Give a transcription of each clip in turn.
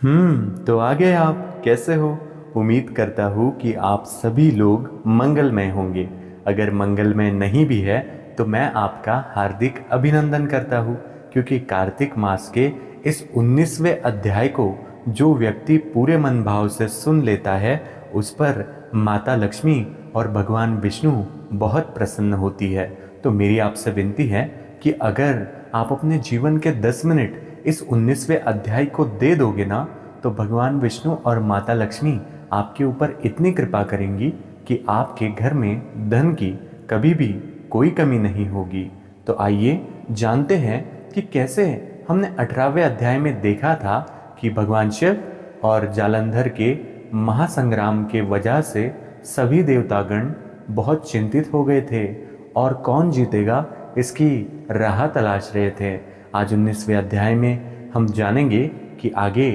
तो आ गए आप। कैसे हो? उम्मीद करता हूँ कि आप सभी लोग मंगलमय होंगे। अगर मंगलमय नहीं भी है तो मैं आपका हार्दिक अभिनंदन करता हूँ, क्योंकि कार्तिक मास के इस 19वें अध्याय को जो व्यक्ति पूरे मन भाव से सुन लेता है, उस पर माता लक्ष्मी और भगवान विष्णु बहुत प्रसन्न होती है। तो मेरी आपसे विनती है कि अगर आप अपने जीवन के 10 मिनट इस 19वें अध्याय को दे दोगे ना, तो भगवान विष्णु और माता लक्ष्मी आपके ऊपर इतनी कृपा करेंगी कि आपके घर में धन की कभी भी कोई कमी नहीं होगी। तो आइए जानते हैं कि कैसे हमने 18वें अध्याय में देखा था कि भगवान शिव और जालंधर के महासंग्राम के वजह से सभी देवतागण बहुत चिंतित हो गए थे और कौन जीतेगा इसकी राह तलाश रहे थे। आज 19वें अध्याय में हम जानेंगे कि आगे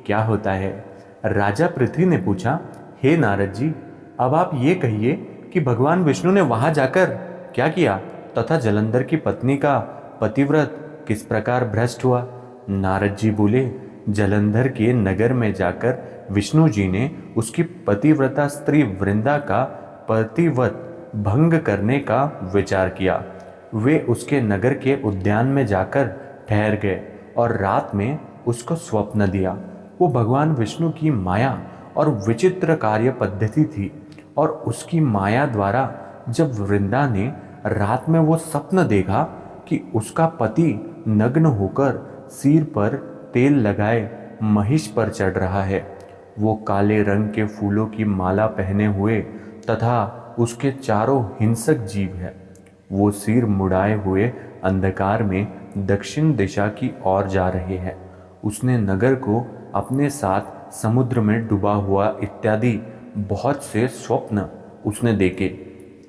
क्या होता है। राजा पृथ्वी ने पूछा, हे नारद जी, अब आप ये कहिए कि भगवान विष्णु ने वहां जाकर क्या किया तथा जलंधर की पत्नी का पतिव्रत किस प्रकार भ्रष्ट हुआ। नारद जी बोले, जलंधर के नगर में जाकर विष्णु जी ने उसकी पतिव्रता स्त्री वृंदा का पतिव्रत भंग करने का विचार किया। वे उसके नगर के उद्यान में जाकर ठहर गए और रात में उसको स्वप्न दिया। वो भगवान विष्णु की माया और विचित्र कार्य पद्धति थी, और उसकी माया द्वारा जब वृंदा ने रात में वो स्वप्न देखा कि उसका पति नग्न होकर सिर पर तेल लगाए महिष पर चढ़ रहा है, वो काले रंग के फूलों की माला पहने हुए तथा उसके चारों हिंसक जीव है, वो सिर मुड़ाए हुए अंधकार में दक्षिण दिशा की ओर जा रहे हैं। उसने नगर को अपने साथ समुद्र में डूबा हुआ इत्यादि बहुत से स्वप्न उसने देखे।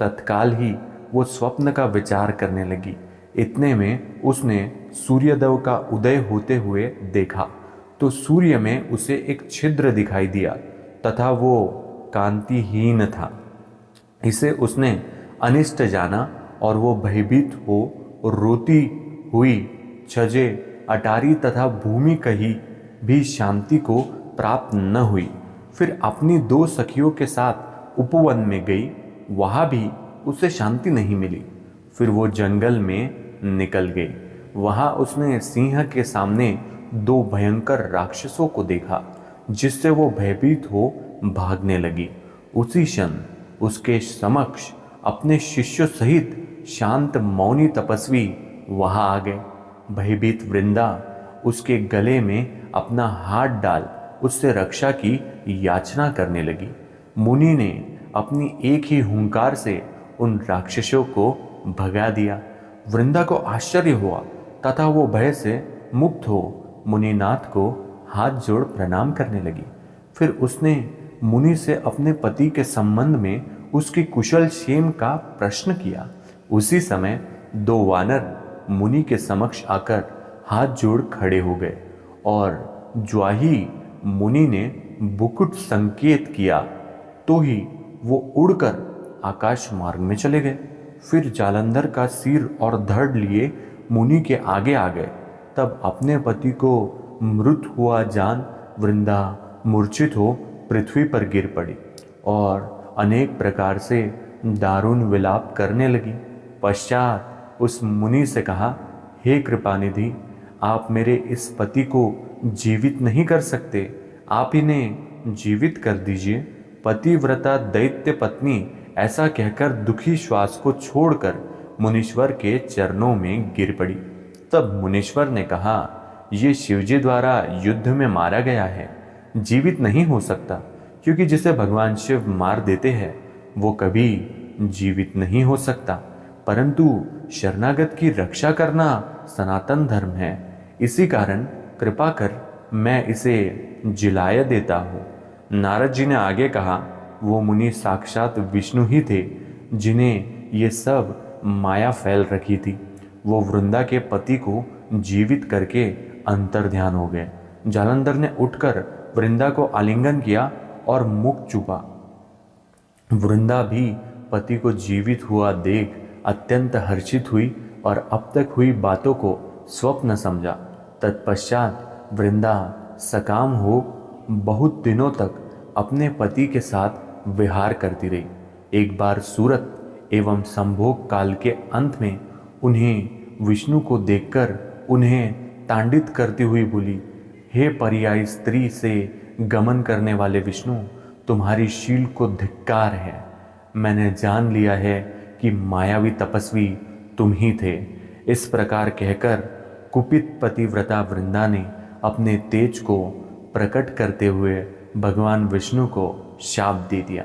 तत्काल ही वो स्वप्न का विचार करने लगी। इतने में उसने सूर्यदेव का उदय होते हुए देखा, तो सूर्य में उसे एक छिद्र दिखाई दिया तथा वो कांतिहीन था। इसे उसने अनिष्ट जाना और वो भयभीत हो रोती हुई छजे अटारी तथा भूमि कहीं भी शांति को प्राप्त न हुई। फिर अपनी 2 सखियों के साथ उपवन में गई, वहाँ भी उसे शांति नहीं मिली। फिर वो जंगल में निकल गई। वहाँ उसने सिंह के सामने 2 भयंकर राक्षसों को देखा, जिससे वो भयभीत हो भागने लगी। उसी क्षण उसके समक्ष अपने शिष्यों सहित शांत मौनी तपस्वी वहां आ गए। भयभीत वृंदा उसके गले में अपना हाथ डाल उससे रक्षा की याचना करने लगी। मुनि ने अपनी एक ही हुंकार से उन राक्षसों को भगा दिया। वृंदा को आश्चर्य हुआ तथा वो भय से मुक्त हो मुनिनाथ को हाथ जोड़ प्रणाम करने लगी। फिर उसने मुनि से अपने पति के संबंध में उसकी कुशल क्षेम का प्रश्न किया। उसी समय 2 वानर मुनि के समक्ष आकर हाथ जोड़ खड़े हो गए, और ज्वाही मुनि ने बुकुट संकेत किया तो ही वो उड़कर आकाश मार्ग में चले गए। फिर जालंधर का सिर और धड़ लिए मुनि के आगे आ गए। तब अपने पति को मृत हुआ जान वृंदा मूर्छित हो पृथ्वी पर गिर पड़ी और अनेक प्रकार से दारुण विलाप करने लगी। पश्चात उस मुनि से कहा, हे कृपानिधि, आप मेरे इस पति को जीवित नहीं कर सकते, आप इन्हें जीवित कर दीजिए। पतिव्रता दैत्य पत्नी ऐसा कहकर दुखी श्वास को छोड़कर मुनीश्वर के चरणों में गिर पड़ी। तब मुनीश्वर ने कहा, ये शिवजी द्वारा युद्ध में मारा गया है, जीवित नहीं हो सकता, क्योंकि जिसे भगवान शिव मार देते हैं वो कभी जीवित नहीं हो सकता। परंतु शरणागत की रक्षा करना सनातन धर्म है, इसी कारण कृपा कर मैं इसे जिलाया देता हूँ। नारद जी ने आगे कहा, वो मुनि साक्षात विष्णु ही थे जिन्हें ये सब माया फैल रखी थी। वो वृंदा के पति को जीवित करके अंतर्ध्यान हो गए। जालंधर ने उठकर वृंदा को आलिंगन किया और मुख चूपा। वृंदा भी पति को जीवित हुआ देख अत्यंत हर्षित हुई और अब तक हुई बातों को स्वप्न समझा। तत्पश्चात वृंदा सकाम हो बहुत दिनों तक अपने पति के साथ विहार करती रही। एक बार सूरत एवं संभोग काल के अंत में उन्हें विष्णु को देखकर उन्हें तांडित करती हुई बोली, हे पर्यायी स्त्री से गमन करने वाले विष्णु, तुम्हारी शील को धिक्कार है। मैंने जान लिया है कि मायावी तपस्वी तुम ही थे। इस प्रकार कहकर कुपित पतिव्रता वृंदा ने अपने तेज को प्रकट करते हुए भगवान विष्णु को शाप दे दिया।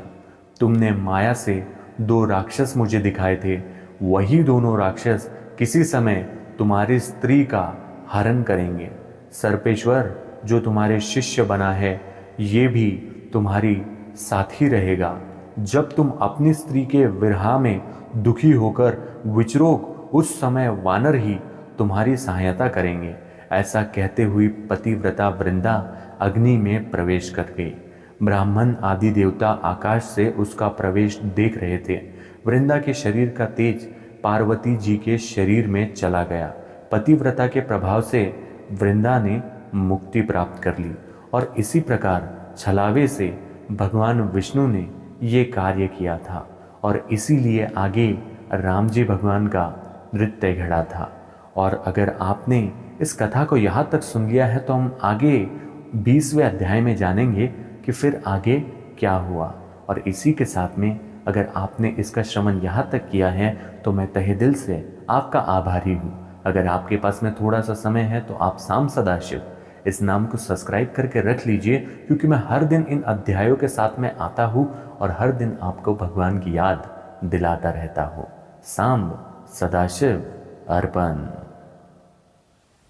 तुमने माया से 2 राक्षस मुझे दिखाए थे, वही दोनों राक्षस किसी समय तुम्हारी स्त्री का हरण करेंगे। सर्पेश्वर जो तुम्हारे शिष्य बना है, ये भी तुम्हारी साथी रहेगा। जब तुम अपनी स्त्री के विरह में दुखी होकर विचरोग, उस समय वानर ही तुम्हारी सहायता करेंगे। ऐसा कहते हुए पतिव्रता वृंदा अग्नि में प्रवेश कर गई। ब्राह्मण आदि देवता आकाश से उसका प्रवेश देख रहे थे। वृंदा के शरीर का तेज पार्वती जी के शरीर में चला गया। पतिव्रता के प्रभाव से वृंदा ने मुक्ति प्राप्त कर ली और इसी प्रकार छलावे से भगवान विष्णु ने ये कार्य किया था और इसीलिए आगे राम जी भगवान का नृत्य घड़ा था। और अगर आपने इस कथा को यहाँ तक सुन लिया है तो हम आगे 20वें अध्याय में जानेंगे कि फिर आगे क्या हुआ। और इसी के साथ में अगर आपने इसका श्रवण यहाँ तक किया है तो मैं तहे दिल से आपका आभारी हूँ। अगर आपके पास में थोड़ा सा समय है तो आप साम सदाशिव इस नाम को सब्सक्राइब करके रख लीजिए, क्योंकि मैं हर दिन इन अध्यायों के साथ में आता हूँ और हर दिन आपको भगवान की याद दिलाता रहता हूँ। साम सदाशिव अर्पण।